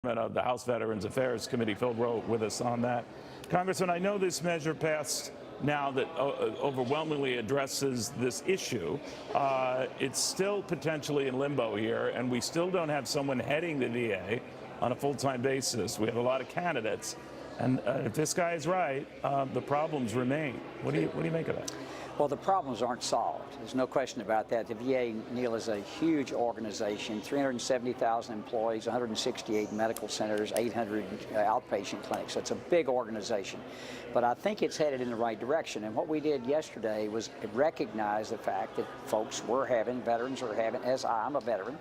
Of the House Veterans Affairs Committee. Phil Rowe with us on that. Congressman, I know this measure passed now that overwhelmingly addresses this issue. It's still potentially in limbo here, and we still don't have someone heading the VA on a full-time basis. We have a lot of candidates, and if this guy is right, the problems remain. What do you make of that? Well, the problems aren't solved. There's no question about that. The VA, Neil, is a huge organization, 370,000 employees, 168 medical centers, 800 outpatient clinics. So it's a big organization. But I think it's headed in the right direction. And what we did yesterday was recognize the fact that veterans are having, as I'm a veteran,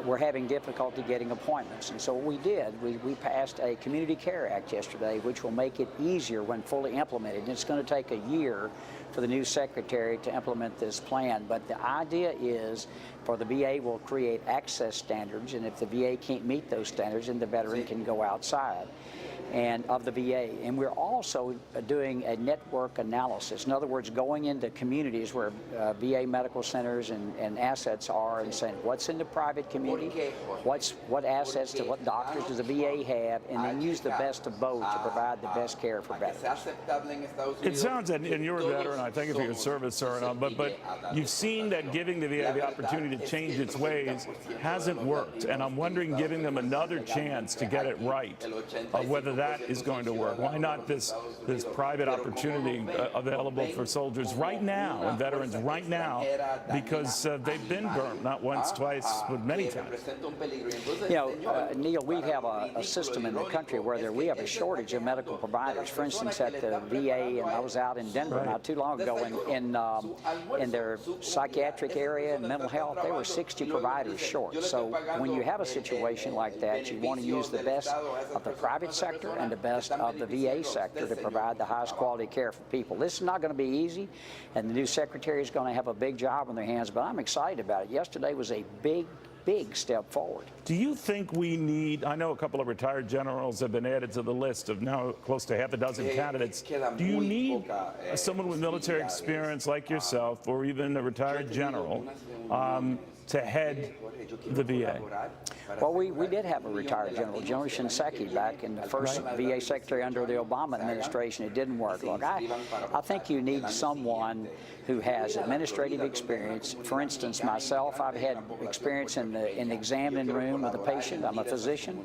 we're having difficulty getting appointments. And so what we did, we passed a Community Care Act yesterday, which will make it easier when fully implemented. And it's going to take a year for the new secretary to implement this plan. But the idea is for the VA will create access standards, and if the VA can't meet those standards, then the veteran can go outside and of the VA. And we're also doing a network analysis. In other words, going into communities where VA medical centers and assets are and saying what's in the private community, what assets to what doctors does the VA have, and then use the best of both to provide the best care for veterans. It sounds, and you're a veteran, I thank you for your service, sir, but you've seen that giving the VA the opportunity to change its ways hasn't worked, and I'm wondering, giving them another chance to get it right, whether that is going to work. Why not this private opportunity available for soldiers right now and veterans right now, because they've been burned not once, twice, but many times. You know, Neil, we have a system in the country where we have a shortage of medical providers. For instance, at the VA, and I was out in Denver not too long ago, in their psychiatric area and mental health, there were 60 providers short. So when you have a situation like that, you want to use the best of the private sector and the best of the VA sector to provide the highest quality care for people. This is not going to be easy, and the new secretary is going to have a big job on their hands, but I'm excited about it. Yesterday was a big step forward. Do you think we need, I know a couple of retired generals have been added to the list of now close to half a dozen candidates. Do you need someone with military experience like yourself, or even a retired general, to head the VA? Well, we did have a retired general, General Shinseki, back in the first VA secretary under the Obama administration. It didn't work. Look, I think you need someone who has administrative experience. For instance, myself, I've had experience in the examining room with a patient. I'm a physician,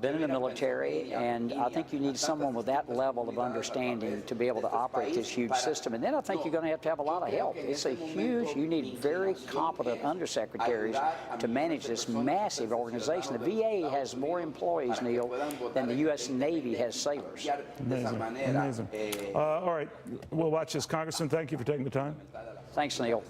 been in the military, and I think you need someone with that level of understanding to be able to operate this huge system. And then I think you're going to have a lot of help. It's a huge, you need very competent undersecretaries to manage this massive organization. The VA has more employees, Neil, than the U.S. Navy has sailors. Amazing. Amazing. All right, we'll watch this. Congressman, thank you for taking the time. Thanks, Neil.